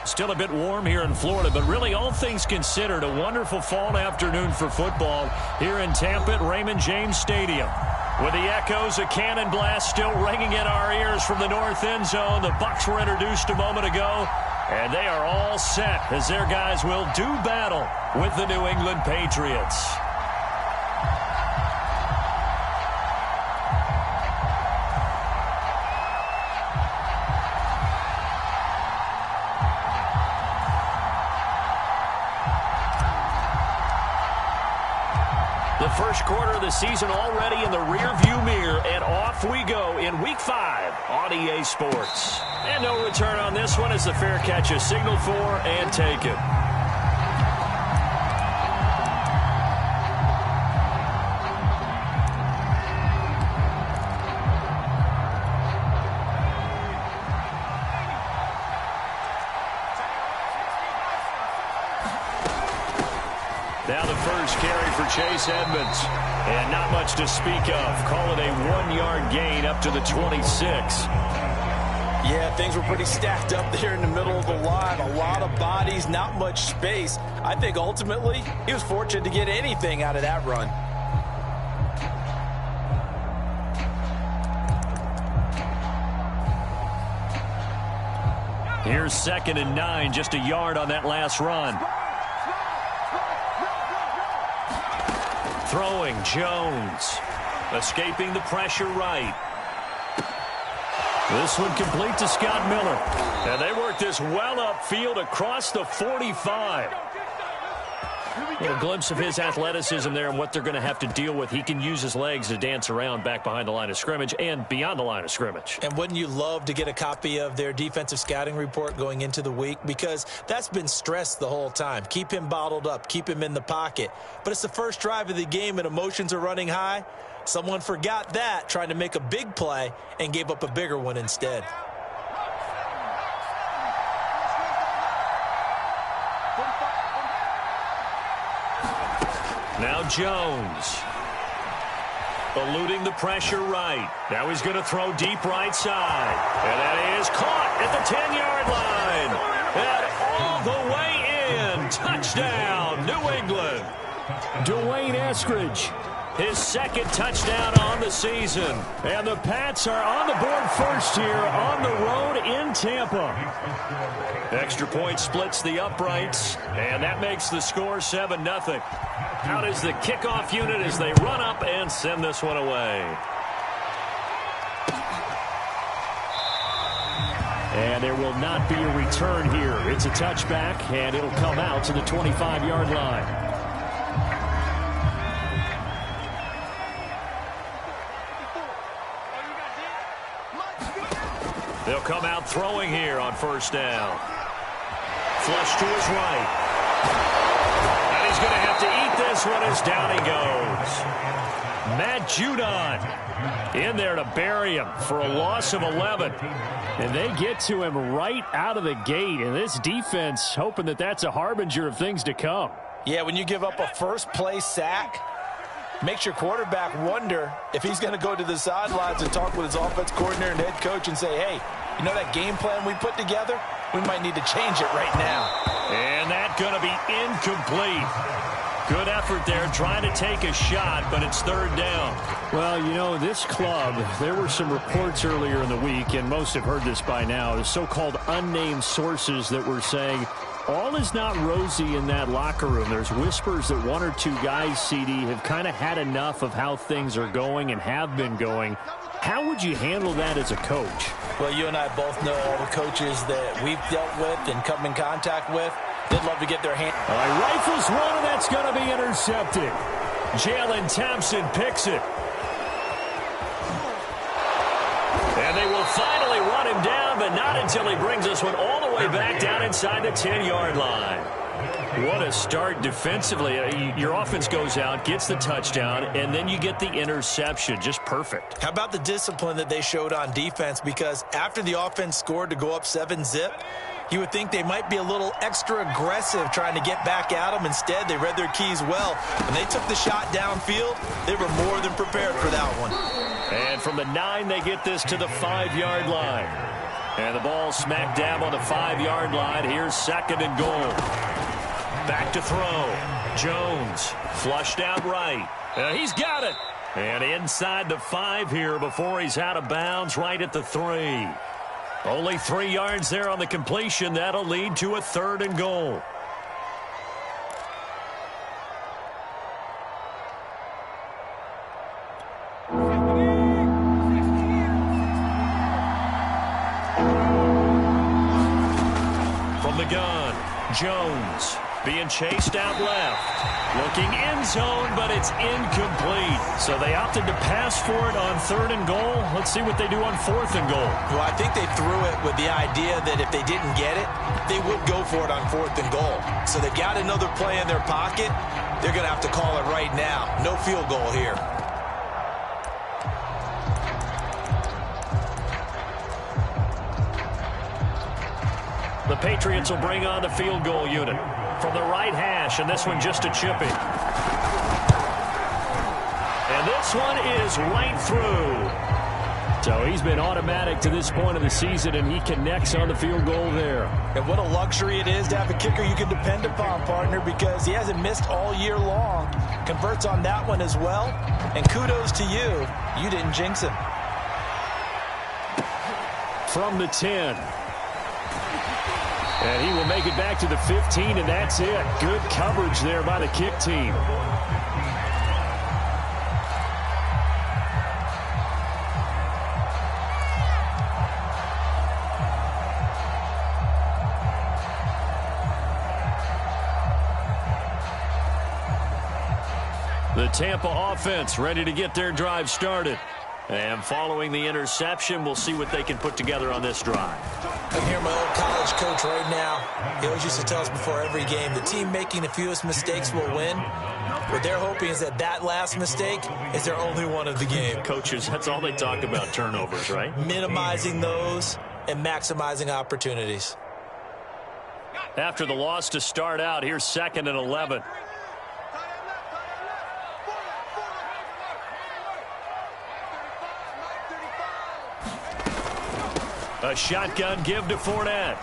Still a bit warm here in Florida, but really all things considered, a wonderful fall afternoon for football here in Tampa at Raymond James Stadium. With the echoes of cannon blast still ringing in our ears from the north end zone, the Bucs were introduced a moment ago, and they are all set as their guys will do battle with the New England Patriots. The first quarter of the season already in the rearview mirror, and off we go in Week 5 on EA Sports. And no return on this one as the fair catch is signaled for and taken. Now the first carry for Chase Edmonds. And not much to speak of. Call it a 1-yard gain up to the 26. Yeah, things were pretty stacked up there in the middle of the line. A lot of bodies, not much space. I think ultimately he was fortunate to get anything out of that run. Here's 2nd and 9, just a yard on that last run. Throwing, Jones. Escaping the pressure right. This one complete to Scott Miller. And they work this well upfield across the 45. A little glimpse of his athleticism there and what they're going to have to deal with. He can use his legs to dance around back behind the line of scrimmage and beyond the line of scrimmage. And wouldn't you love to get a copy of their defensive scouting report going into the week? Because that's been stressed the whole time. Keep him bottled up. Keep him in the pocket. But it's the first drive of the game and emotions are running high. Someone forgot that, trying to make a big play, and gave up a bigger one instead. Now Jones. Eluding the pressure right. Now he's going to throw deep right side. And that is caught at the 10-yard line. And all the way in. Touchdown, New England. Dwayne Eskridge. His second touchdown on the season. And the Pats are on the board first here on the road in Tampa. Extra point splits the uprights, and that makes the score 7-0. Out is the kickoff unit as they run up and send this one away. And there will not be a return here. It's a touchback, and it'll come out to the 25-yard line. They'll come out throwing here on first down. Flush to his right. And he's going to have to eat this one as down he goes. Matt Judon in there to bury him for a loss of 11. And they get to him right out of the gate. And this defense hoping that that's a harbinger of things to come. Yeah, when you give up a first-place sack, makes your quarterback wonder if he's going to go to the sidelines and talk with his offense coordinator and head coach and say, hey, you know that game plan we put together? We might need to change it right now. And that's going to be incomplete. Good effort there trying to take a shot, but it's third down. Well, you know, this club, there were some reports earlier in the week, and most have heard this by now, the so-called unnamed sources that were saying all is not rosy in that locker room. There's whispers that one or two guys, CD, have kind of had enough of how things are going and have been going. How would you handle that as a coach? Well, you and I both know all the coaches that we've dealt with and come in contact with. They'd love to get their hand. All right, rifles one, and that's going to be intercepted. Jalen Thompson picks it. And they will finally run him down, but not until he brings this one all the way back down inside the 10-yard line. What a start defensively. Your offense goes out, gets the touchdown, and then you get the interception. Just perfect. How about the discipline that they showed on defense? Because after the offense scored to go up 7-zip, you would think they might be a little extra aggressive trying to get back at them. Instead, they read their keys well. When they took the shot downfield, they were more than prepared for that one. And from the 9, they get this to the 5-yard line. And the ball smack dab on the 5-yard line. Here's 2nd and goal. Back to throw. Jones flushed out right. He's got it. And inside the 5 here before he's out of bounds right at the 3. Only 3 yards there on the completion. That'll lead to a 3rd and goal. From the gun, Jones being chased out left. Looking end zone, but it's incomplete. So they opted to pass for it on 3rd and goal. Let's see what they do on 4th and goal. Well, I think they threw it with the idea that if they didn't get it, they would go for it on 4th and goal. So they've got another play in their pocket. They're going to have to call it right now. No field goal here. The Patriots will bring on the field goal unit from the right hash, and this one just a chippy. And this one is right through. So he's been automatic to this point of the season, and he connects on the field goal there. And what a luxury it is to have a kicker you can depend upon, partner, because he hasn't missed all year long. Converts on that one as well, and kudos to you. You didn't jinx him. From the 10. And he will make it back to the 15, and that's it. Good coverage there by the kick team. The Tampa offense ready to get their drive started. And following the interception, we'll see what they can put together on this drive. I hear my old college coach right now. He always used to tell us before every game, the team making the fewest mistakes will win. What they're hoping is that that last mistake is their only one of the game. Coaches, that's all they talk about, turnovers, right? Minimizing those and maximizing opportunities. After the loss to start out, here's 2nd and 11. A shotgun give to Fournette.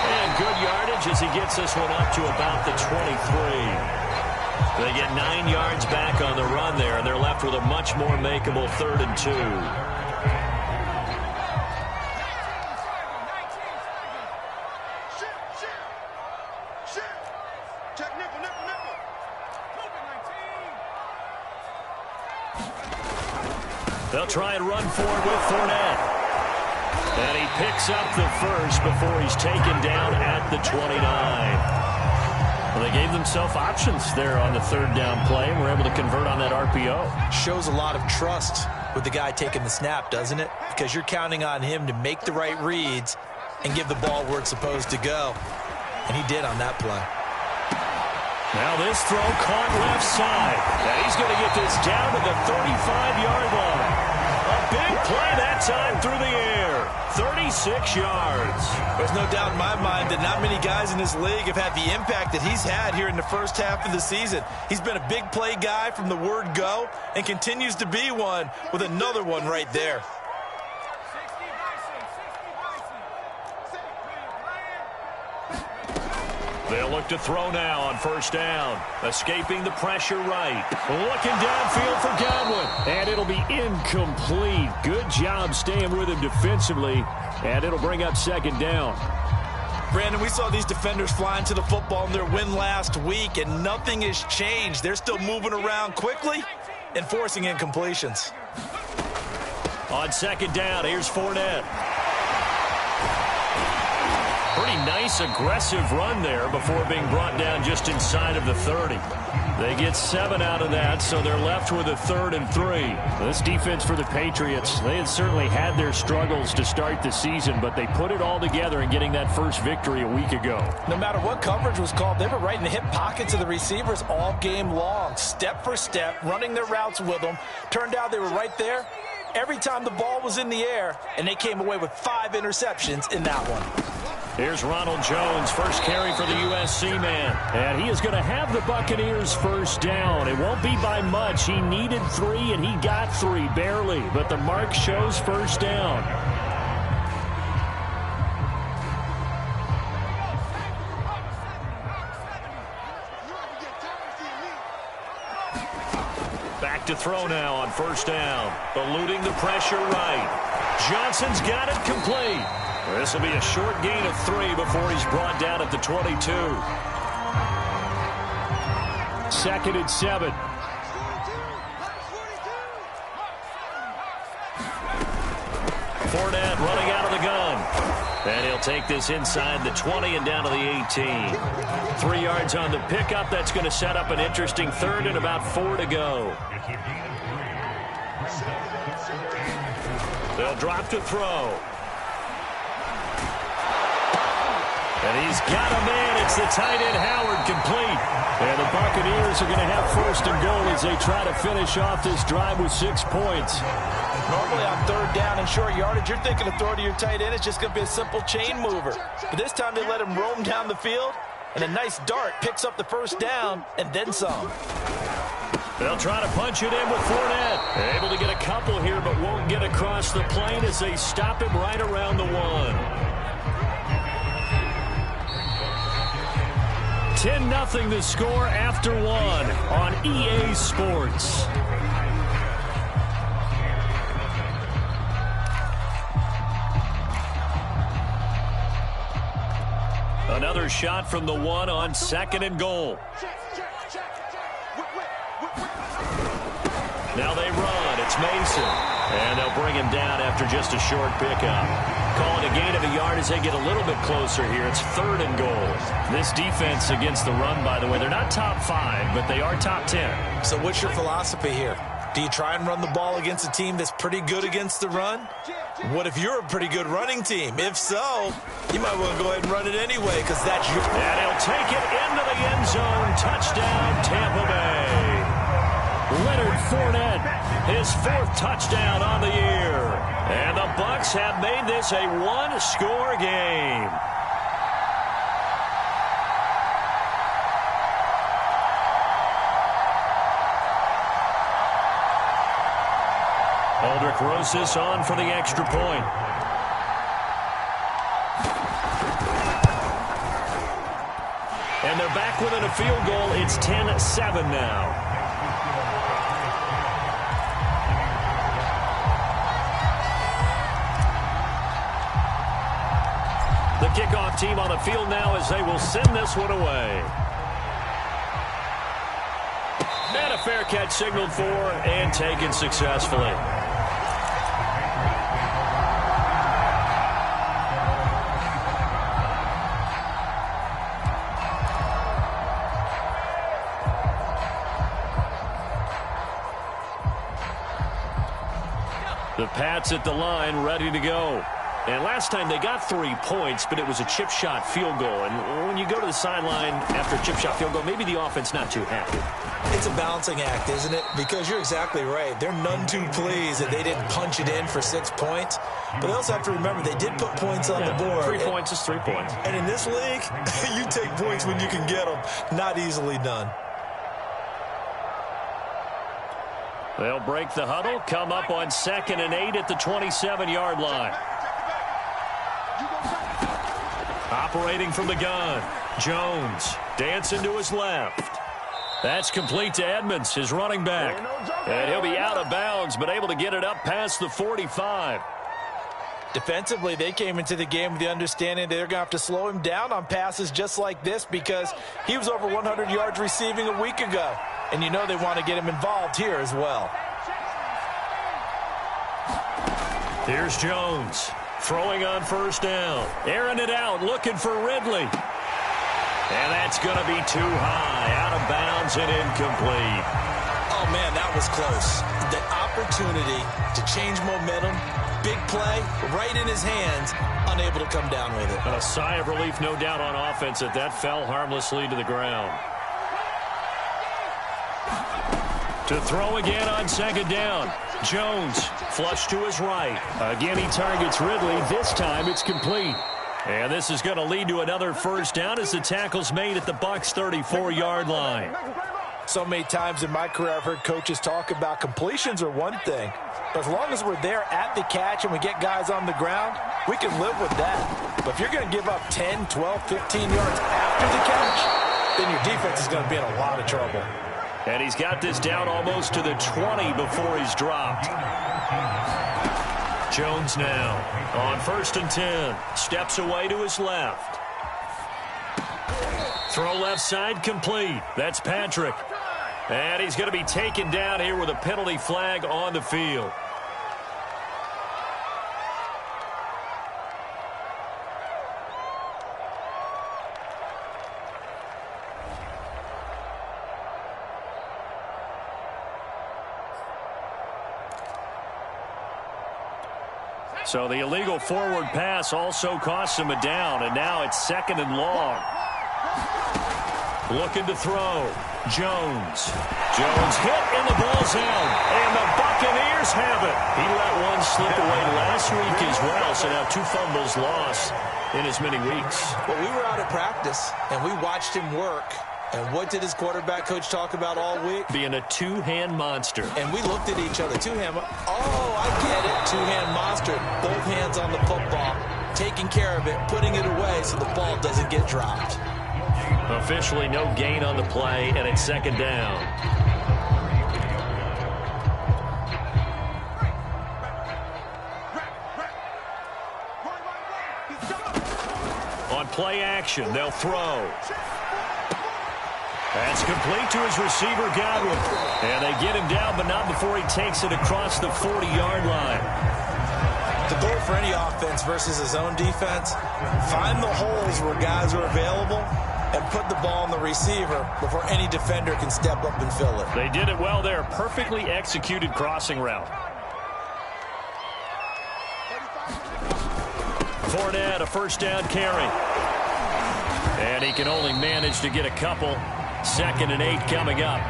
And good yardage as he gets this one up to about the 23. They get 9 yards back on the run there, and they're left with a much more makeable 3rd and 2. They'll try and run forward with Fournette. And he picks up the first before he's taken down at the 29. Well, they gave themselves options there on the 3rd down play and were able to convert on that RPO. Shows a lot of trust with the guy taking the snap, doesn't it? Because you're counting on him to make the right reads and give the ball where it's supposed to go. And he did on that play. Now this throw caught left side. And he's going to get this down to the 35-yard line. A big play that time through the air. 36 yards. There's no doubt in my mind that not many guys in this league have had the impact that he's had here in the first half of the season. He's been a big play guy from the word go and continues to be one with another one right there. They'll look to throw now on 1st down. Escaping the pressure right. Looking downfield for Godwin. And it'll be incomplete. Good job staying with him defensively. And it'll bring up 2nd down. Brandon, we saw these defenders flying to the football in their win last week, and nothing has changed. They're still moving around quickly and forcing incompletions. On 2nd down, here's Fournette. Pretty nice, aggressive run there before being brought down just inside of the 30. They get 7 out of that, so they're left with a 3rd and 3. This defense for the Patriots, they had certainly had their struggles to start the season, but they put it all together in getting that first victory a week ago. No matter what coverage was called, they were right in the hip pockets of the receivers all game long, step for step, running their routes with them. Turned out they were right there every time the ball was in the air, and they came away with 5 interceptions in that one. Here's Ronald Jones, first carry for the USC man. And he is going to have the Buccaneers first down. It won't be by much. He needed 3, and he got 3, barely. But the mark shows first down. back to throw now on first down. Eluding the pressure right. Johnson's got it complete. This will be a short gain of 3 before he's brought down at the 22. 2nd and 7. Fournette running out of the gun. And he'll take this inside the 20 and down to the 18. 3 yards on the pickup. That's going to set up an interesting 3rd and about 4 to go. They'll drop to throw. And he's got a man. It's the tight end Howard, complete. And the Buccaneers are going to have 1st and goal as they try to finish off this drive with 6 points. Normally on 3rd down and short yardage, you're thinking of throw to your tight end. It's just going to be a simple chain mover. But this time they let him roam down the field, and a nice dart picks up the 1st down and then some. They'll try to punch it in with Fournette. Able to get a couple here, but won't get across the plane as they stop him right around the 1. 10-0 the score after 1 on EA Sports. Another shot from the 1 on 2nd and goal. Now they run. It's Mason. And they'll bring him down after just a short pickup. Calling a gain of a yard as they get a little bit closer here. It's 3rd and goal. This defense against the run, by the way, they're not top 5, but they are top 10. So what's your philosophy here? Do you try and run the ball against a team that's pretty good against the run? What if you're a pretty good running team? If so, you might want to go ahead and run it anyway because that's your... And he'll take it into the end zone. Touchdown, Tampa Bay. Leonard Fournette, his 4th touchdown on the year. And the Bucs have made this a 1-score game. Aldrich Rosas on for the extra point. And they're back within a field goal. It's 10-7 now. The kickoff team on the field now as they will send this one away. And a fair catch signaled for and taken successfully. The Pats at the line, ready to go. And last time they got 3 points, but it was a chip shot field goal. And when you go to the sideline after a chip shot field goal, maybe the offense not too happy. It's a balancing act, isn't it? Because you're exactly right. They're none too pleased that they didn't punch it in for 6 points. But they also have to remember they did put points on the board. 3 points is 3 points. And in this league, you take points when you can get them. Not easily done. They'll break the huddle, come up on 2nd and 8 at the 27-yard line. Operating from the gun, Jones dancing to his left. That's complete to Edmonds, his running back. And he'll be out of bounds, but able to get it up past the 45. Defensively, they came into the game with the understanding they're going to have to slow him down on passes just like this because he was over 100 yards receiving a week ago. And you know they want to get him involved here as well. Here's Jones. Throwing on first down. Airing it out, looking for Ridley. And that's going to be too high. Out of bounds and incomplete. Oh, man, that was close. The opportunity to change momentum, big play, right in his hands, unable to come down with it. A sigh of relief, no doubt, on offense that fell harmlessly to the ground. To throw again on 2nd down. Jones, flush to his right. Again, he targets Ridley. This time, it's complete. And this is going to lead to another first down as the tackle's made at the Bucs' 34-yard line. So many times in my career, I've heard coaches talk about completions are one thing. But as long as we're there at the catch and we get guys on the ground, we can live with that. But if you're going to give up 10, 12, 15 yards after the catch, then your defense is going to be in a lot of trouble. And he's got this down almost to the 20 before he's dropped. Jones now on 1st and 10. Steps away to his left. Throw left side complete. That's Patrick. And he's going to be taken down here with a penalty flag on the field. So the illegal forward pass also costs him a down, and now it's 2nd and long. Looking to throw. Jones hit, and the ball's out. And the Buccaneers have it. He let one slip away last week as well, so now 2 fumbles lost in as many weeks. Well, we were out at practice, and we watched him work. And what did his quarterback coach talk about all week? Being a two-hand monster. And we looked at each other. Two-hand. Oh, I get it. Two-hand monster. Both hands on the football. Taking care of it. Putting it away so the ball doesn't get dropped. Officially no gain on the play, and it's 2nd down. On play action, they'll throw. That's complete to his receiver, Godwin. And they get him down, but not before he takes it across the 40-yard line. The goal for any offense versus his own defense, find the holes where guys are available and put the ball on the receiver before any defender can step up and fill it. They did it well there. Perfectly executed crossing route. Fournette, a 1st down carry. And he can only manage to get a couple. 2nd and 8 coming up.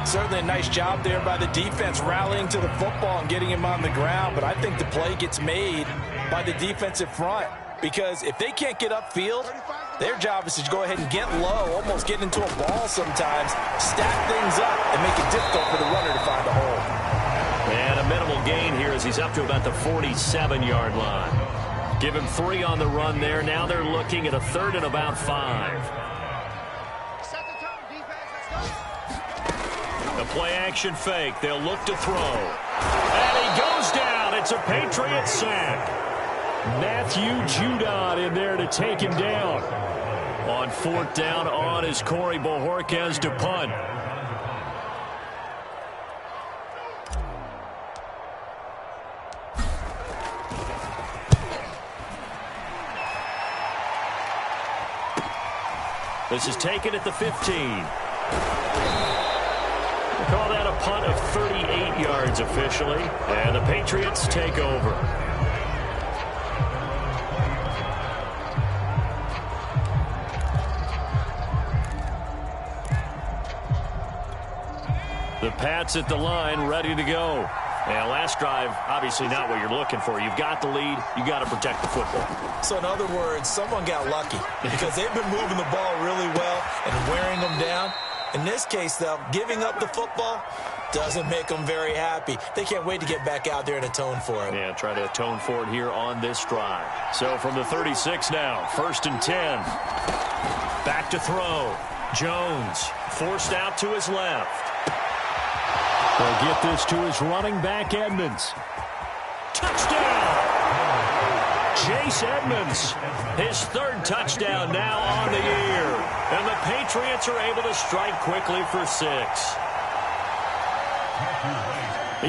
Certainly a nice job there by the defense rallying to the football and getting him on the ground, but I think the play gets made by the defensive front because if they can't get upfield, their job is to go ahead and get low, almost get into a ball sometimes, stack things up, and make it difficult for the runner to find a hole. And a minimal gain here as he's up to about the 47-yard line. Give him 3 on the run there. Now they're looking at a 3rd and about 5. The play-action fake. They'll look to throw. And he goes down. It's a Patriot sack. Matthew Judon in there to take him down. On 4th down on is Corey Bojorquez to punt. This is taken at the 15. Call that a punt of 38 yards officially. And the Patriots take over. The Pats at the line, ready to go. And last drive, obviously not what you're looking for. You've got the lead. You got to protect the football. So in other words, someone got lucky because they've been moving the ball really well and wearing them down. In this case, though, giving up the football doesn't make them very happy. They can't wait to get back out there and atone for it. Yeah, try to atone for it here on this drive. So from the 36 now, 1st and 10. Back to throw. Jones forced out to his left. They'll get this to his running back, Edmonds. Touchdown! Chase Edmonds, his 3rd touchdown now on the year. And the Patriots are able to strike quickly for 6.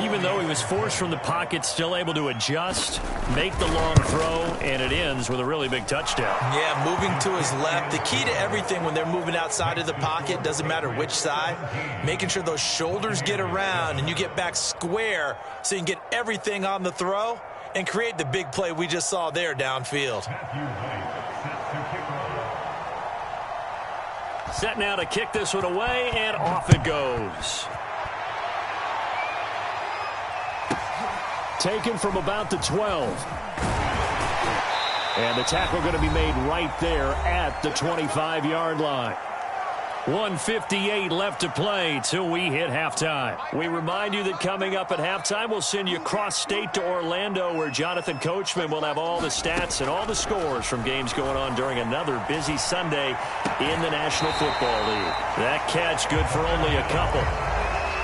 Even though he was forced from the pocket, still able to adjust, make the long throw, and it ends with a really big touchdown. Yeah, moving to his left. The key to everything when they're moving outside of the pocket, doesn't matter which side, making sure those shoulders get around and you get back square so you can get everything on the throw and create the big play we just saw there downfield. Set now to kick this one away, and off it goes. Taken from about the 12. And the tackle going to be made right there at the 25-yard line. 1:58 left to play till we hit halftime. We remind you that coming up at halftime, we'll send you cross-state to Orlando, where Jonathan Coachman will have all the stats and all the scores from games going on during another busy Sunday in the National Football League. That catch good for only a couple.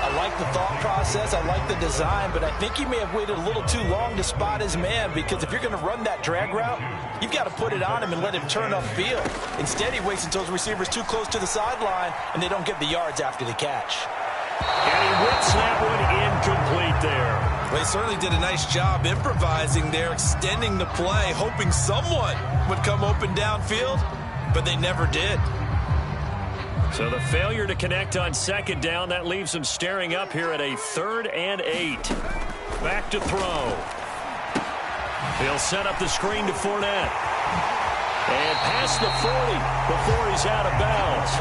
I like the thought process. I like the design, but I think he may have waited a little too long to spot his man, because if you're going to run that drag route, you've got to put it on him and let him turn upfield. Instead, he waits until his receiver's too close to the sideline, and they don't get the yards after the catch. And he whips that one incomplete there. Well, he certainly did a nice job improvising there, extending the play, hoping someone would come open downfield, but they never did. So the failure to connect on second down, that leaves him staring up here at a 3rd and 8. Back to throw. He'll set up the screen to Fournette. And past the 40 before he's out of bounds.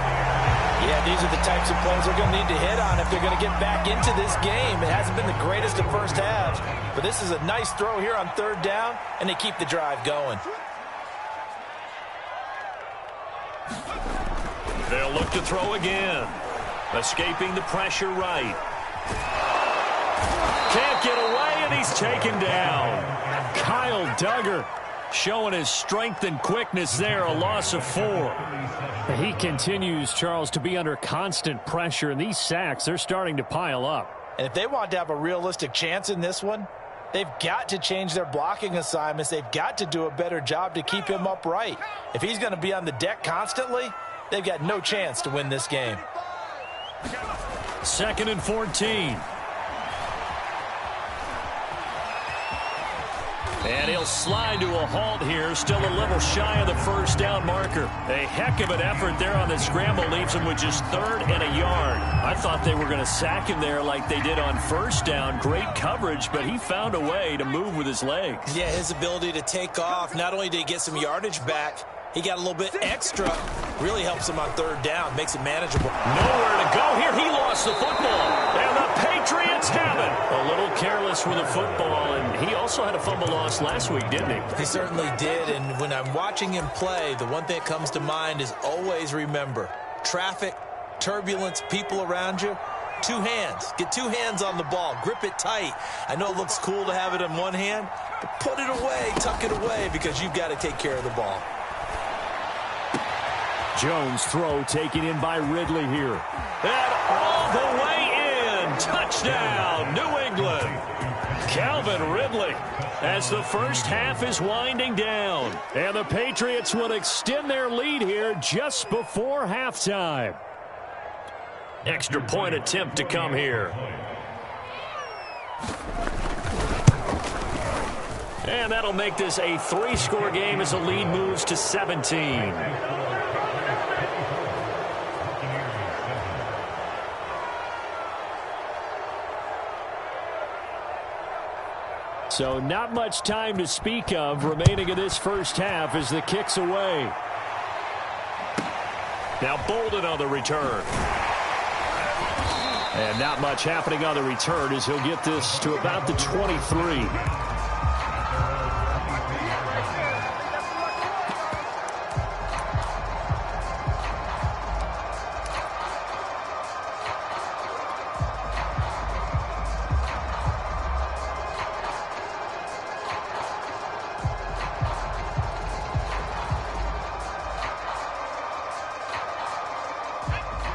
Yeah, these are the types of plays they're going to need to hit on if they're going to get back into this game. It hasn't been the greatest of first halves, but this is a nice throw here on 3rd down, and they keep the drive going. They'll look to throw again. Escaping the pressure right. Can't get away, and he's taken down. Kyle Duggar showing his strength and quickness there, a loss of 4. He continues, Charles, to be under constant pressure, and these sacks, they're starting to pile up. And if they want to have a realistic chance in this one, they've got to change their blocking assignments. They've got to do a better job to keep him upright. If he's going to be on the deck constantly, they've got no chance to win this game. 2nd and 14. And he'll slide to a halt here, still a little shy of the 1st down marker. A heck of an effort there on the scramble, leaves him with just 3rd and a yard. I thought they were going to sack him there like they did on 1st down. Great coverage, but he found a way to move with his legs. Yeah, his ability to take off, not only did he get some yardage back, he got a little bit extra. Really helps him on 3rd down, makes it manageable. Nowhere to go here. He lost the football. And the Patriots have it. A little careless with the football, and he also had a fumble loss last week, didn't he? He certainly did, and when I'm watching him play, the one thing that comes to mind is always remember, traffic, turbulence, people around you, 2 hands. Get 2 hands on the ball. Grip it tight. I know it looks cool to have it in one hand, but put it away, tuck it away, because you've got to take care of the ball. Jones' throw taken in by Ridley here. And all the way in. Touchdown, New England. Calvin Ridley, as the first half is winding down. And the Patriots will extend their lead here just before halftime. Extra point attempt to come here. And that'll make this a 3-score game as the lead moves to 17. So not much time to speak of remaining in this first half as the kick's away. Now Bolden on the return. And not much happening on the return as he'll get this to about the 23.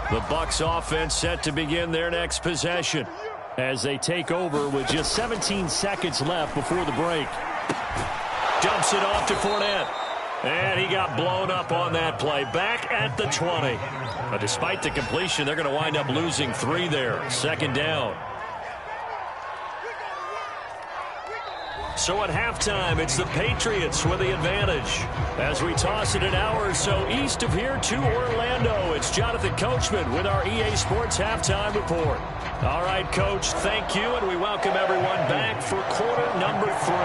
The Bucs offense set to begin their next possession as they take over with just 17 seconds left before the break. Dumps it off to Fournette. And he got blown up on that play. Back at the 20. But despite the completion, they're going to wind up losing 3 there. 2nd down. So at halftime, it's the Patriots with the advantage. As we toss it an hour or so east of here to Orlando, it's Jonathan Coachman with our EA Sports Halftime Report. All right, Coach, thank you, and we welcome everyone back for quarter number 3.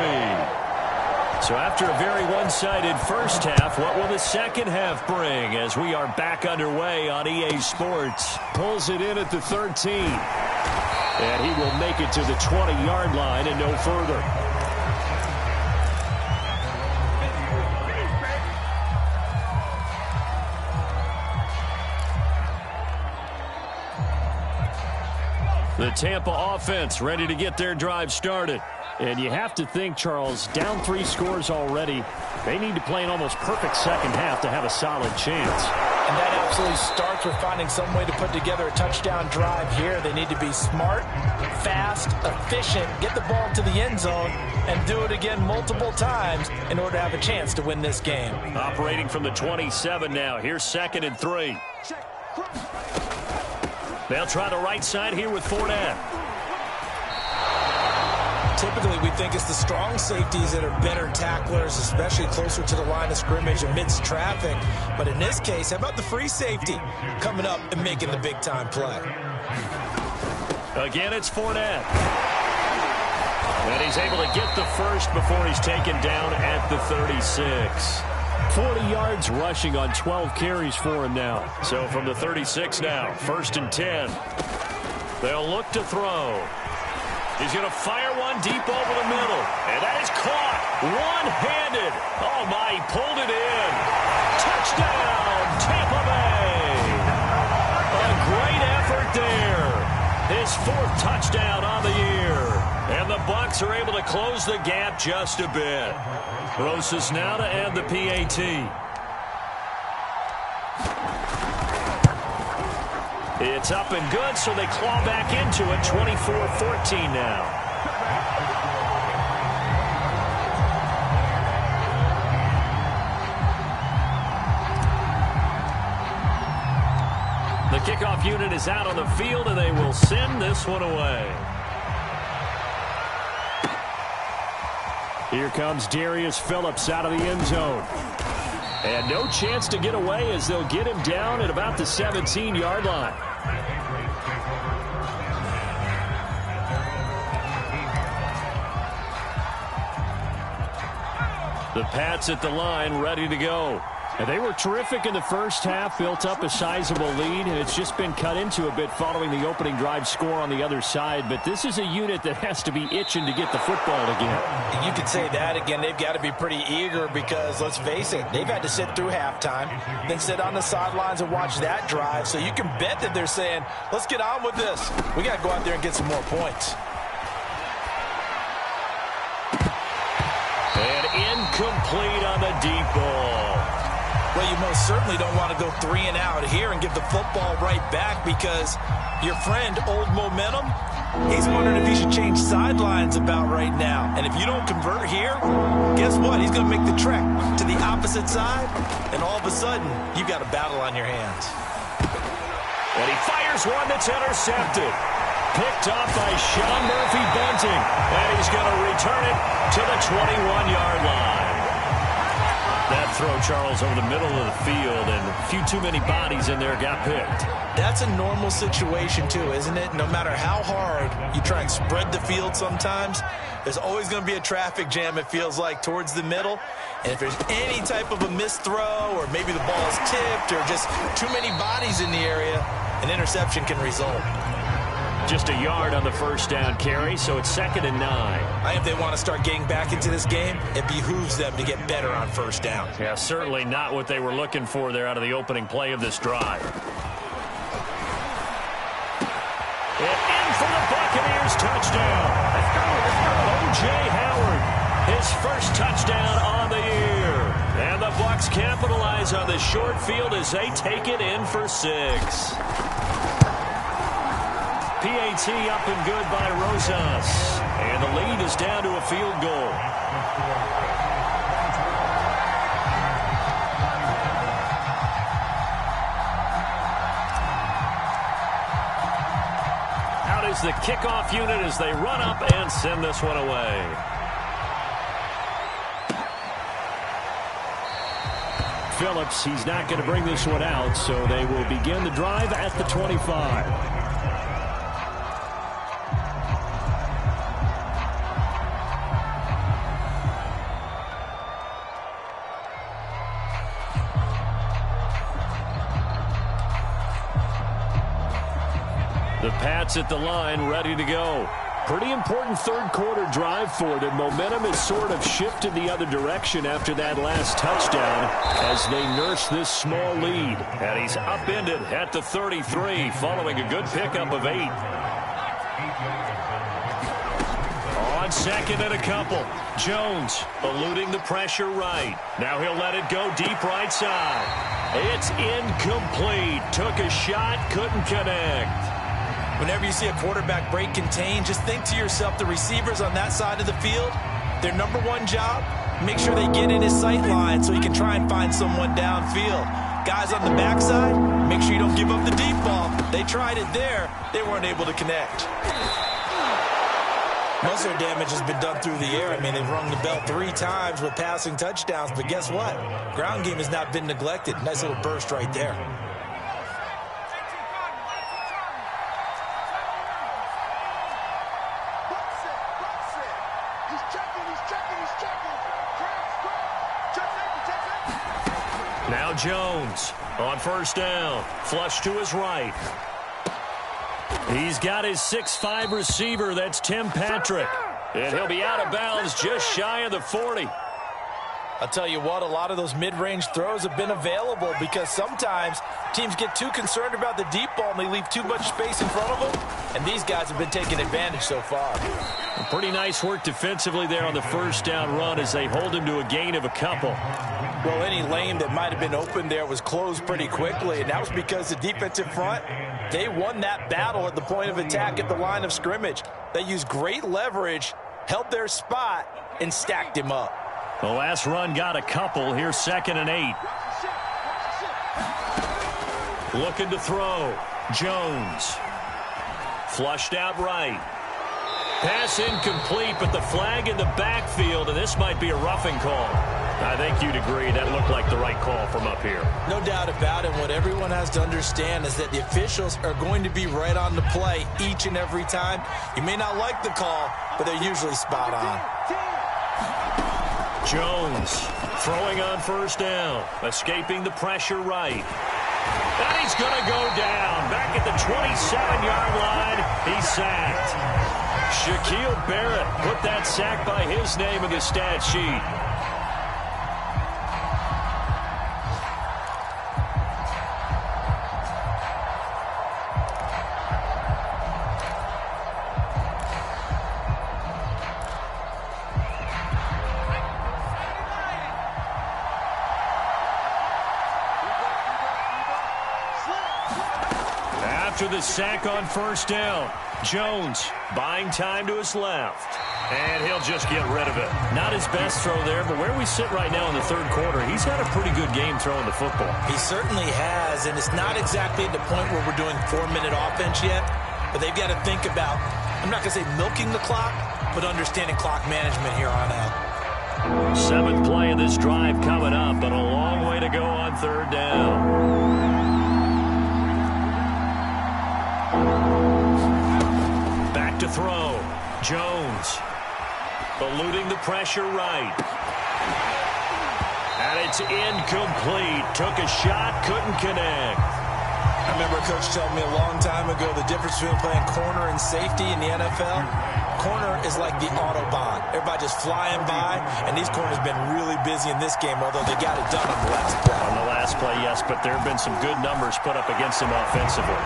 So after a very one-sided first half, what will the second half bring as we are back underway on EA Sports? Pulls it in at the 13. And he will make it to the 20-yard line and no further. The Tampa offense ready to get their drive started. And you have to think, Charles, down 3 scores already. They need to play an almost perfect second half to have a solid chance. And that absolutely starts with finding some way to put together a touchdown drive here. They need to be smart, fast, efficient, get the ball to the end zone, and do it again multiple times in order to have a chance to win this game. Operating from the 27 now. Here's 2nd and 3. They'll try the right side here with Fournette. Typically, we think it's the strong safeties that are better tacklers, especially closer to the line of scrimmage amidst traffic. But in this case, how about the free safety coming up and making the big-time play? Again, it's Fournette. And he's able to get the first before he's taken down at the 36. 40 yards rushing on 12 carries for him now. So from the 36 now, 1st and 10. They'll look to throw. He's going to fire one deep over the middle. And that is caught. One-handed. Oh, my, he pulled it in. Touchdown, Tampa Bay. A great effort there. His 4th touchdown on the year. And the Bucs are able to close the gap just a bit. Rosas now to add the PAT. It's up and good, so they claw back into it, 24-14 now. The kickoff unit is out on the field, and they will send this one away. Here comes Darius Phillips out of the end zone. And no chance to get away as they'll get him down at about the 17-yard line. The Pats at the line, ready to go. And they were terrific in the first half, built up a sizable lead, and it's just been cut into a bit following the opening drive score on the other side. But this is a unit that has to be itching to get the football again. You could say that again. They've got to be pretty eager because, let's face it, they've had to sit through halftime, then sit on the sidelines and watch that drive. So you can bet that they're saying, let's get on with this. We got to go out there and get some more points. And incomplete on the deep ball. Well, you most certainly don't want to go 3 and out here and give the football right back because your friend, Old Momentum, he's wondering if he should change sidelines about right now. And if you don't convert here, guess what? He's going to make the trek to the opposite side, and all of a sudden, you've got a battle on your hands. And he fires one that's intercepted. Picked up by Sean Murphy-Bunting. And he's going to return it to the 21-yard line. That throw, Charles, over the middle of the field, and a few too many bodies in there got picked. That's a normal situation, too, isn't it? No matter how hard you try and spread the field sometimes, there's always going to be a traffic jam, it feels like, towards the middle. And if there's any type of a missed throw or maybe the ball is tipped or just too many bodies in the area, an interception can result. Just a yard on the first down carry, so it's 2nd and 9. I think if they want to start getting back into this game, it behooves them to get better on first down. Yeah, certainly not what they were looking for there out of the opening play of this drive. And in for the Buccaneers touchdown. O.J. Howard, his first touchdown on the year. And the Bucs capitalize on the short field as they take it in for 6. PAT up and good by Rosas. And the lead is down to a field goal. Out is the kickoff unit as they run up and send this one away. Phillips, he's not going to bring this one out, so they will begin the drive at the 25. The Pats at the line, ready to go. Pretty important third quarter drive for them. Momentum has sort of shifted the other direction after that last touchdown as they nurse this small lead. And he's upended at the 33 following a good pickup of 8. On second and a couple. Jones eluding the pressure right. Now he'll let it go deep right side. It's incomplete. Took a shot, couldn't connect. Whenever you see a quarterback break contain, just think to yourself, the receivers on that side of the field, their number one job, make sure they get in his sight line so he can try and find someone downfield. Guys on the backside, make sure you don't give up the deep ball. They tried it there. They weren't able to connect. Most of their damage has been done through the air. I mean, they've rung the bell 3 times with passing touchdowns, but guess what? Ground game has not been neglected. Nice little burst right there. Now Jones on first down. Flush to his right. He's got his 6'5" receiver. That's Tim Patrick. And he'll be out of bounds just shy of the 40. I'll tell you what, a lot of those mid-range throws have been available because sometimes teams get too concerned about the deep ball and they leave too much space in front of them. And these guys have been taking advantage so far. Pretty nice work defensively there on the first down run as they hold him to a gain of a couple. Well, any lane that might have been open there was closed pretty quickly, and that was because the defensive front, they won that battle at the point of attack at the line of scrimmage. They used great leverage, held their spot, and stacked him up. The last run got a couple. Here's 2nd and 8. Looking to throw. Jones. Flushed out right. Pass incomplete, but the flag in the backfield, and this might be a roughing call. I think you'd agree that looked like the right call from up here. No doubt about it. What everyone has to understand is that the officials are going to be right on the play each and every time. You may not like the call, but they're usually spot on. Jones throwing on first down, escaping the pressure right. And he's going to go down. Back at the 27-yard line, he's sacked. Shaquille Barrett put that sack by his name in the stat sheet. After the sack on first down, Jones buying time to his left. And he'll just get rid of it. Not his best throw there, but where we sit right now in the third quarter, he's had a pretty good game throwing the football. He certainly has, and it's not exactly at the point where we're doing 4-minute offense yet, but they've got to think about, I'm not going to say milking the clock, but understanding clock management here on out. 7th play of this drive coming up, but a long way to go on third down. Back to throw. Jones eluding the pressure right. And it's incomplete. Took a shot, couldn't connect. I remember a coach telling me a long time ago the difference between playing corner and safety in the NFL. Corner is like the Autobahn. Everybody just flying by, and these corners have been really busy in this game, although they got it done on the last play. On the last play, yes, but there have been some good numbers put up against them offensively.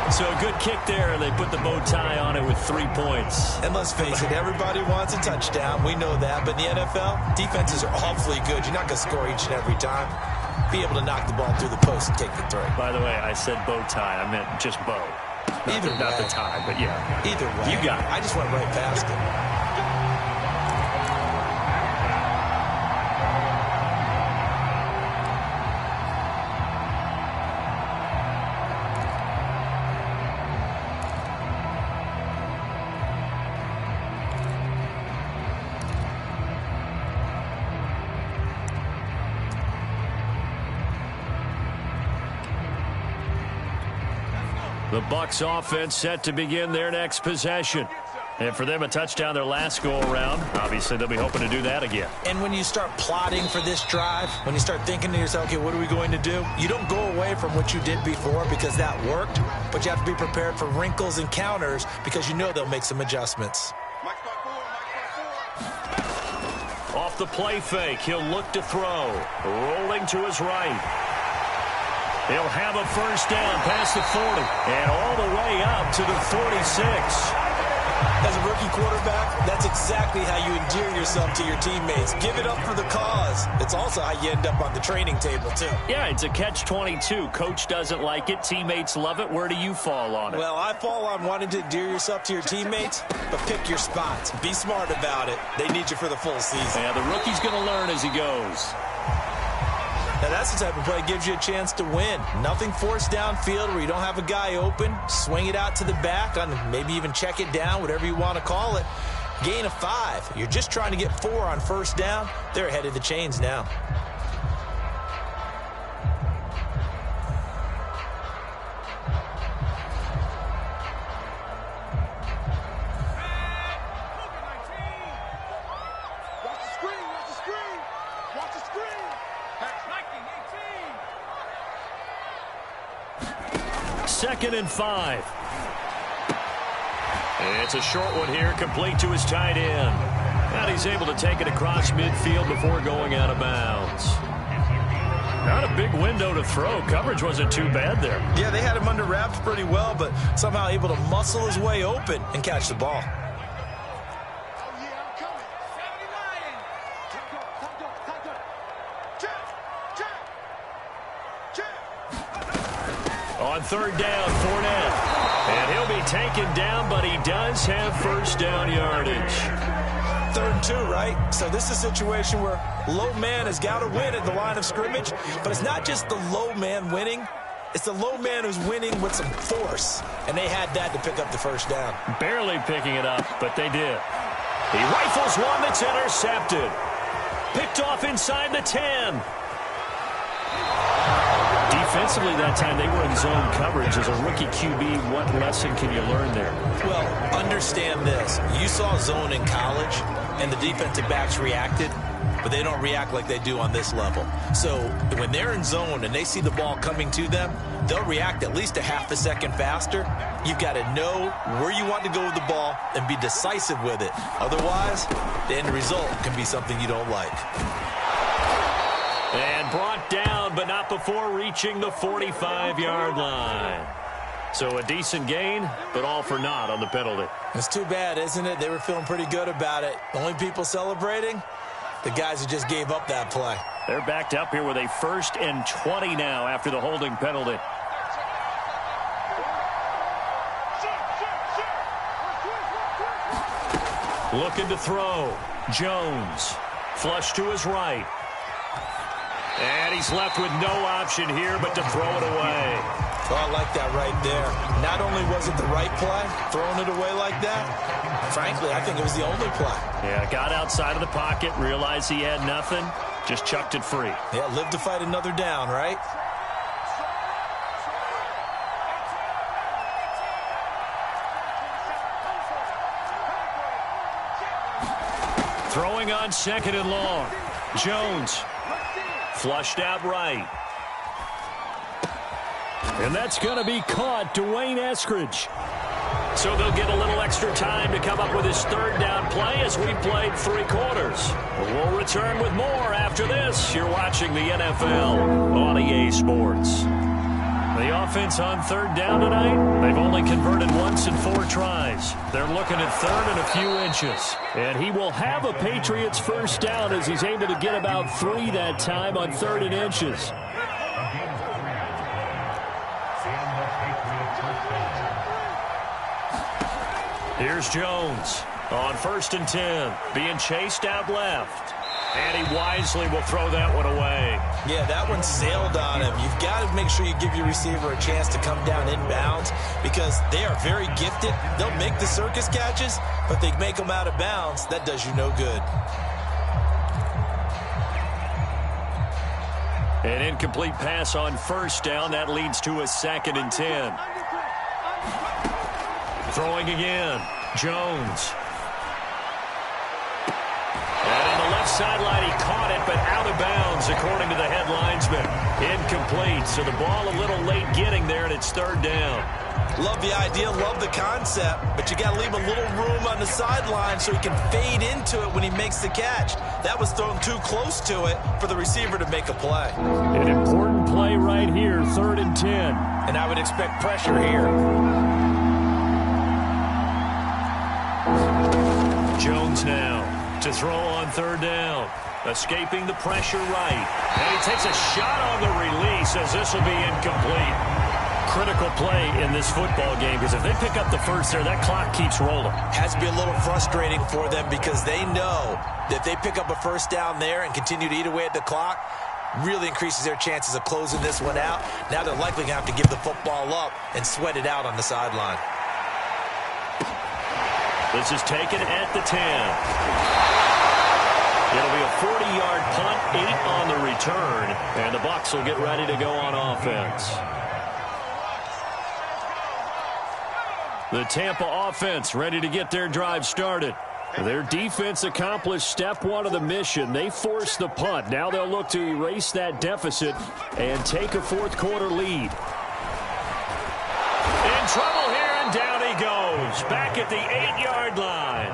So a good kick there, and they put the bow tie on it with 3 points. And let's face it, everybody wants a touchdown. We know that. But in the NFL, defenses are awfully good. You're not going to score each and every time. Be able to knock the ball through the post and take the three. By the way, I said bow tie. I meant just bow. Not the tie, but yeah. Either way. You got it. I just went right past it. The Bucs offense set to begin their next possession. And for them, a touchdown their last go-around. Obviously, they'll be hoping to do that again. And when you start plotting for this drive, when you start thinking to yourself, okay, what are we going to do? You don't go away from what you did before because that worked, but you have to be prepared for wrinkles and counters because you know they'll make some adjustments. Off the play fake, he'll look to throw. Rolling to his right. He'll have a first down past the 40 and all the way up to the 46. As a rookie quarterback, that's exactly how you endear yourself to your teammates. Give it up for the cause. It's also how you end up on the training table, too. Yeah, it's a catch-22. Coach doesn't like it. Teammates love it. Where do you fall on it? Well, I fall on wanting to endear yourself to your teammates, but pick your spots. Be smart about it. They need you for the full season. Yeah, the rookie's going to learn as he goes. Now, that's the type of play that gives you a chance to win. Nothing forced downfield where you don't have a guy open. Swing it out to the back, on maybe even check it down, whatever you want to call it. Gain of 5. You're just trying to get 4 on first down. They're ahead of the chains now. Second and 5. It's a short one here, complete to his tight end. And he's able to take it across midfield before going out of bounds. Not a big window to throw. Coverage wasn't too bad there. Yeah, they had him under wraps pretty well, but somehow able to muscle his way open and catch the ball. On third down, Fournette. And he'll be taken down, but he does have first down yardage. 3rd and 2, right? So this is a situation where low man has got to win at the line of scrimmage, but it's not just the low man winning. It's the low man who's winning with some force, and they had that to pick up the first down. Barely picking it up, but they did. He rifles one that's intercepted. Picked off inside the 10. Defensively that time, they were in zone coverage. As a rookie QB, what lesson can you learn there? Well, understand this. You saw zone in college, and the defensive backs reacted, but they don't react like they do on this level. So when they're in zone and they see the ball coming to them, they'll react at least a half a second faster. You've got to know where you want to go with the ball and be decisive with it. Otherwise, the end result can be something you don't like. And brought down, but not before reaching the 45-yard line. So a decent gain, but all for naught on the penalty. It's too bad, isn't it? They were feeling pretty good about it. The only people celebrating, the guys who just gave up that play. They're backed up here with a 1st and 20 now after the holding penalty. Looking to throw. Jones. Flush to his right. And he's left with no option here but to throw it away. Oh, I like that right there. Not only was it the right play, throwing it away like that, frankly, I think it was the only play. Yeah, got outside of the pocket, realized he had nothing, just chucked it free. Yeah, live to fight another down, right? Throwing on 2nd and long. Jones. Flushed out right. And that's going to be caught. Dwayne Eskridge. So they'll get a little extra time to come up with his 3rd down play as we played 3 quarters. We'll return with more after this. You're watching the NFL on EA Sports. The offense on 3rd down tonight, they've only converted once in 4 tries. They're looking at 3rd and a few inches. And he will have a Patriots first down as he's able to get about 3 that time on 3rd and inches. Here's Jones on 1st and 10, being chased out left. And he wisely will throw that one away. Yeah, that one sailed on him. You've got to make sure you give your receiver a chance to come down inbounds because they are very gifted. They'll make the circus catches, but they make them out of bounds. That does you no good. An incomplete pass on 1st down. That leads to a 2nd and 10. Throwing again. Jones. And on the left sideline. He caught it, but out of bounds, according to the head linesman. Incomplete, so the ball a little late getting there, and it's third down. Love the idea, love the concept, but you got to leave a little room on the sideline so he can fade into it when he makes the catch. That was thrown too close to it for the receiver to make a play. An important play right here, 3rd and 10. And I would expect pressure here. Jones now to throw on 3rd down. Escaping the pressure right. And he takes a shot on the release as this will be incomplete. Critical play in this football game, because if they pick up the first there, that clock keeps rolling. Has to be a little frustrating for them because they know that if they pick up a first down there and continue to eat away at the clock, really increases their chances of closing this one out. Now they're likely going to have to give the football up and sweat it out on the sideline. This is taken at the 10. It'll be a 40-yard punt, 8 on the return, and the Bucs will get ready to go on offense. The Tampa offense ready to get their drive started. Their defense accomplished step 1 of the mission. They forced the punt. Now they'll look to erase that deficit and take a 4th quarter lead. In trouble here, and down he goes. Back at the 8-yard line.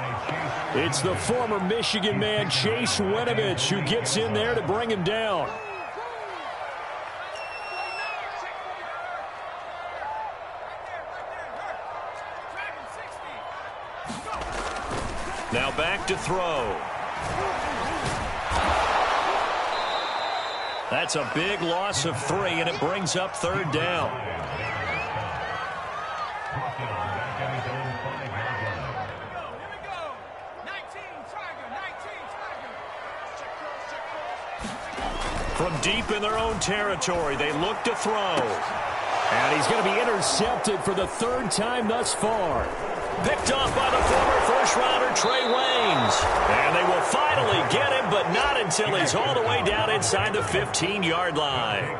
It's the former Michigan man, Chase Winovich, who gets in there to bring him down. Now back to throw. That's a big loss of 3, and it brings up 3rd down. From deep in their own territory, they look to throw. And he's going to be intercepted for the 3rd time thus far. Picked off by the former first-rounder Trey Waynes. And they will finally get him, but not until he's all the way down inside the 15-yard line.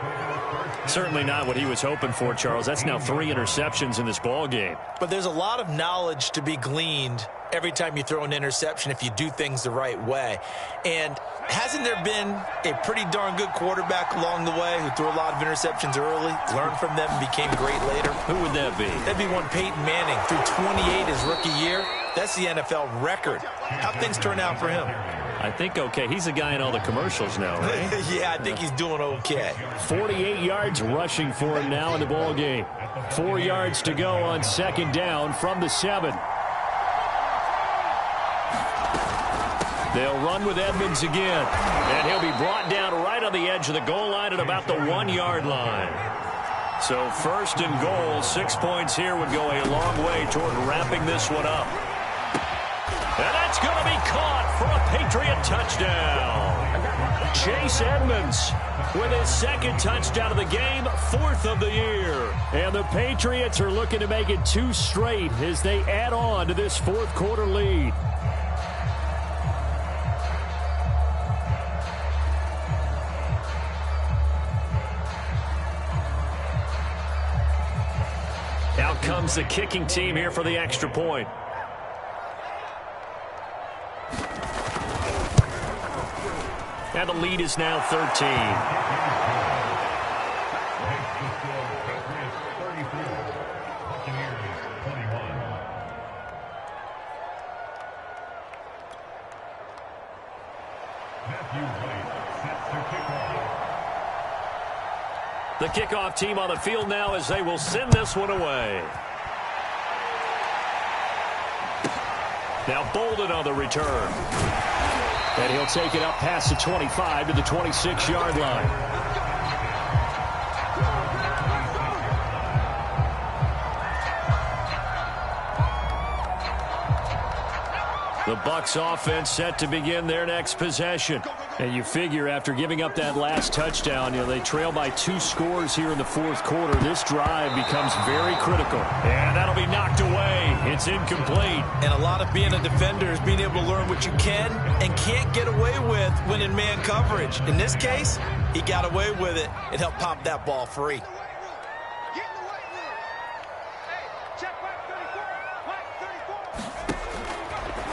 Certainly not what he was hoping for, Charles. That's now 3 interceptions in this ball game. But there's a lot of knowledge to be gleaned every time you throw an interception if you do things the right way. And hasn't there been a pretty darn good quarterback along the way who threw a lot of interceptions early, learned from them, and became great later? Who would that be? That'd be one Peyton Manning. Threw 28 his rookie year. That's the NFL record. How'd things turn out for him? I think okay. He's the guy in all the commercials now, right? Yeah, I think he's doing okay. 48 yards rushing for him now in the ball game. 4 yards to go on 2nd down from the 7. They'll run with Edmonds again. And he'll be brought down right on the edge of the goal line at about the 1-yard line. So 1st and goal, 6 points here would go a long way toward wrapping this one up. And that's going to be caught for a Patriot touchdown. Chase Edmonds with his 2nd touchdown of the game, 4th of the year. And the Patriots are looking to make it 2 straight as they add on to this 4th quarter lead. Out comes the kicking team here for the extra point. And the lead is now 13. The kickoff team on the field now as they will send this one away. Now Bolden on the return. And he'll take it up past the 25 to the 26-yard line. The Bucs offense set to begin their next possession. And you figure after giving up that last touchdown, they trail by 2 scores here in the 4th quarter. This drive becomes very critical. And that'll be knocked away. It's incomplete. And a lot of being a defender is being able to learn what you can and can't get away with when in man coverage. In this case, he got away with it and helped pop that ball free.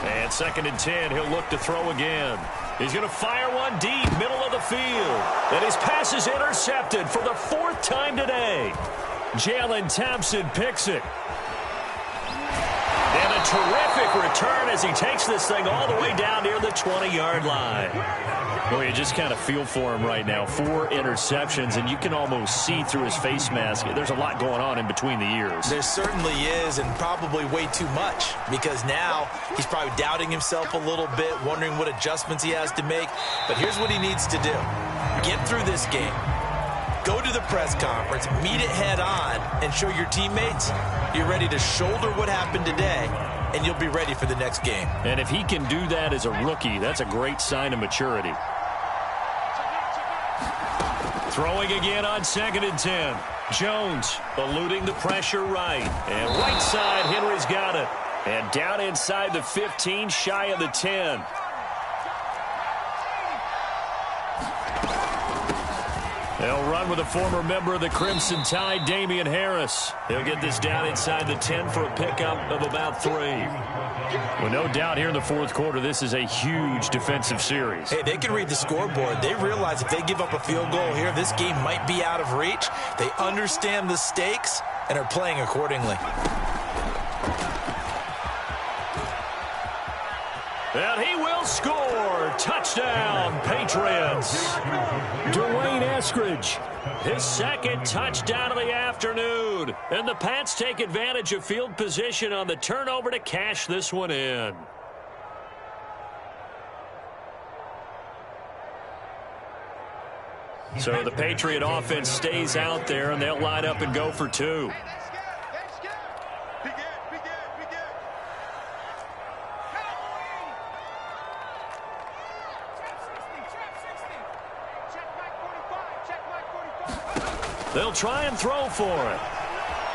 And 2nd and 10, he'll look to throw again. He's going to fire one deep, middle of the field. And his pass is intercepted for the 4th time today. Jalen Thompson picks it. And a terrific return as he takes this thing all the way down near the 20-yard line. Well, you just kind of feel for him right now. 4 interceptions, and you can almost see through his face mask. There's a lot going on in between the ears. There certainly is, and probably way too much, because now he's probably doubting himself a little bit, wondering what adjustments he has to make. But here's what he needs to do. Get through this game. Go to the press conference, meet it head on, and show your teammates you're ready to shoulder what happened today, and you'll be ready for the next game. And if he can do that as a rookie, that's a great sign of maturity. Throwing again on 2nd and 10. Jones eluding the pressure right. And right side, Henry's got it. And down inside the 15, shy of the 10. They'll run with a former member of the Crimson Tide, Damian Harris. He'll get this down inside the 10 for a pickup of about 3. Well, no doubt here in the 4th quarter, this is a huge defensive series. Hey, they can read the scoreboard. They realize if they give up a field goal here, this game might be out of reach. They understand the stakes and are playing accordingly. And he will score. Touchdown, Patriots. Dwayne Eskridge. His 2nd touchdown of the afternoon. And the Pats take advantage of field position on the turnover to cash this one in. So the Patriot offense stays out there, and they'll line up and go for 2. They'll try and throw for it.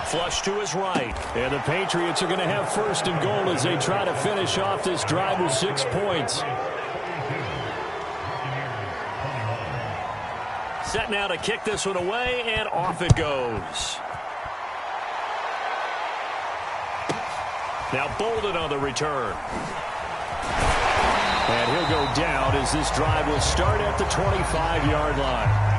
Flush to his right. And the Patriots are going to have 1st and goal as they try to finish off this drive with 6 points. Set now to kick this one away, and off it goes. Now Bolden on the return. And he'll go down as this drive will start at the 25-yard line.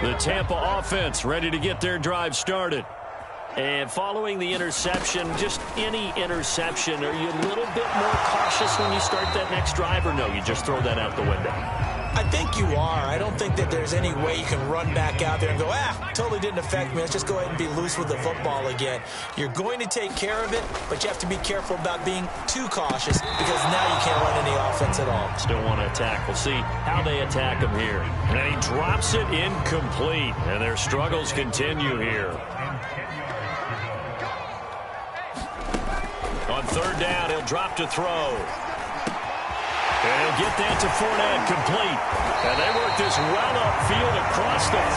The Tampa offense ready to get their drive started. And following the interception, just any interception, are you a little bit more cautious when you start that next drive, or no, you just throw that out the window? I think you are. I don't think that there's any way you can run back out there and go, totally didn't affect me. Let's just go ahead and be loose with the football again. You're going to take care of it, but you have to be careful about being too cautious because now you can't run any offense at all. Still want to attack. We'll see how they attack him here. And he drops it incomplete, and their struggles continue here. On 3rd down, he'll drop to throw. And he'll get that to Fournette, complete. And they work this well upfield across the 45.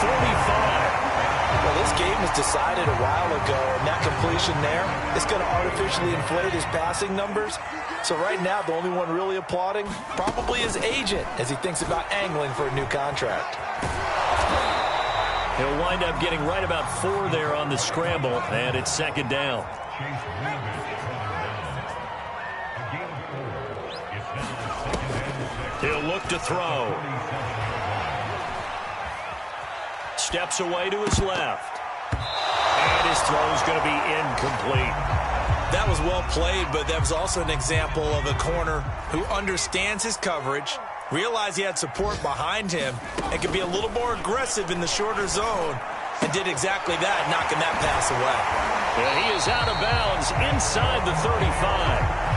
Well, this game was decided a while ago, and that completion there is going to artificially inflate his passing numbers. So right now, the only one really applauding probably his agent as he thinks about angling for a new contract. He'll wind up getting right about 4 there on the scramble, and it's 2nd down. He'll look to throw. Steps away to his left. And his throw is going to be incomplete. That was well played, but that was also an example of a corner who understands his coverage, realized he had support behind him, and could be a little more aggressive in the shorter zone, and did exactly that, knocking that pass away. And he is out of bounds inside the 35.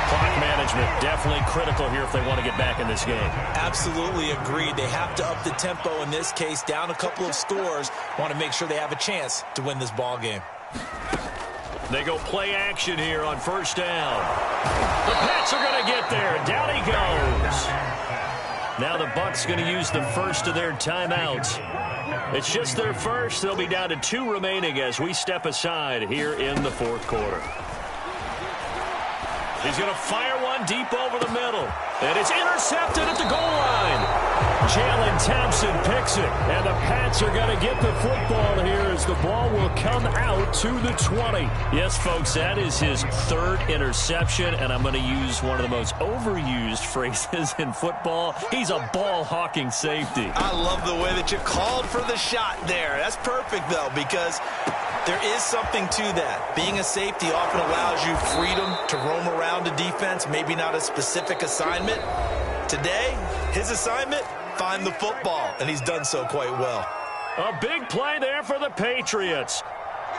Clock management definitely critical here if they want to get back in this game. Absolutely agreed. They have to up the tempo in this case, down a couple of scores. Want to make sure they have a chance to win this ball game. They go play action here on 1st down. The Pats are going to get there. Down he goes. Now the Bucs going to use the first of their timeouts. It's just their first. They'll be down to 2 remaining as we step aside here in the 4th quarter. He's going to fire one deep over the middle. And it's intercepted at the goal line. Jalen Thompson picks it, and the Pats are going to get the football here as the ball will come out to the 20. Yes, folks, that is his third interception, and I'm going to use one of the most overused phrases in football. He's a ball-hawking safety. I love the way that you called for the shot there. That's perfect, though, because there is something to that. Being a safety often allows you freedom to roam around a defense, maybe not a specific assignment. Today, his assignment, find the football, and he's done so quite well. A big play there for the Patriots.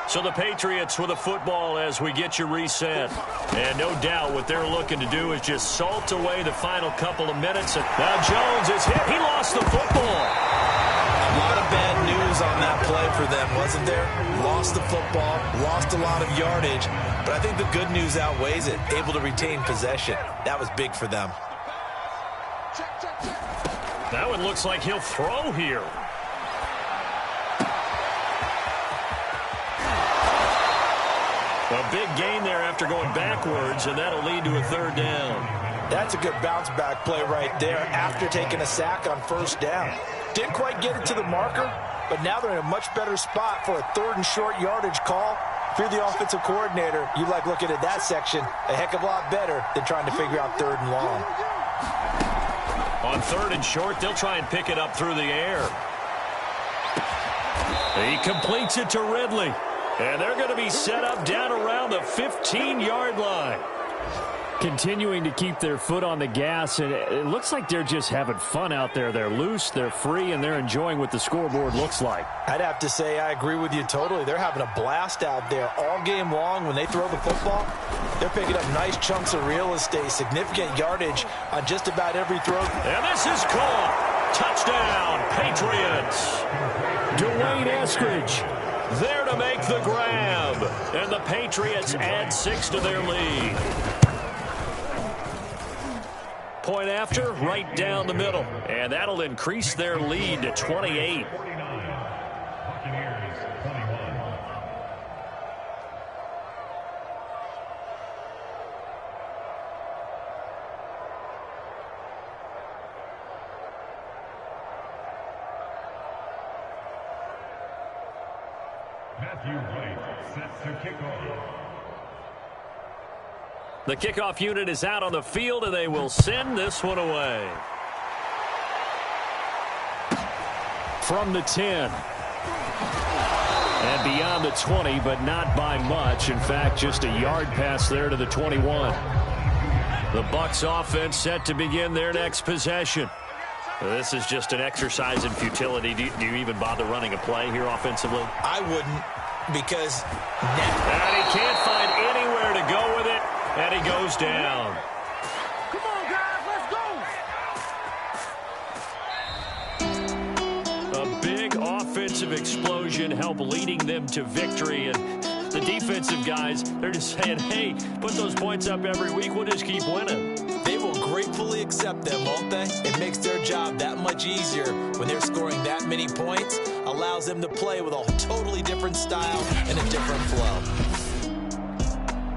So the Patriots with the football as we get you reset. And no doubt what they're looking to do is just salt away the final couple of minutes. And now Jones is hit. He lost the football. A lot of bad news on that play for them, wasn't there? Lost the football, lost a lot of yardage, but I think the good news outweighs it. Able to retain possession. That was big for them. That one looks like he'll throw here. A big gain there after going backwards, and that'll lead to a third down. That's a good bounce-back play right there after taking a sack on first down. Didn't quite get it to the marker, but now they're in a much better spot for a third and short yardage call. If you're the offensive coordinator, you like looking at that section a heck of a lot better than trying to figure out third and long. On third and short, they'll try and pick it up through the air. He completes it to Ridley. And they're going to be set up down around the 15-yard line. Continuing to keep their foot on the gas, and it looks like they're just having fun out there. They're loose, they're free, and they're enjoying what the scoreboard looks like. I'd have to say I agree with you totally. They're having a blast out there all game long. When they throw the football, they're picking up nice chunks of real estate, significant yardage on just about every throw. And this is caught. Touchdown, Patriots. Dwayne Eskridge there to make the grab. And the Patriots add 6 to their lead. Point after, right down the middle. And that'll increase their lead to 28. The kickoff unit is out on the field, and they will send this one away. From the 10. And beyond the 20, but not by much. In fact, just a yard pass there to the 21. The Bucs offense set to begin their next possession. This is just an exercise in futility. Do you even bother running a play here offensively? I wouldn't, because... And he can't find anywhere to go with it. And he goes down. Come on, guys, let's go. A big offensive explosion helped leading them to victory. And the defensive guys, they're just saying, hey, put those points up every week. We'll just keep winning. They will gratefully accept them, won't they? It makes their job that much easier when they're scoring that many points. Allows them to play with a totally different style and a different flow.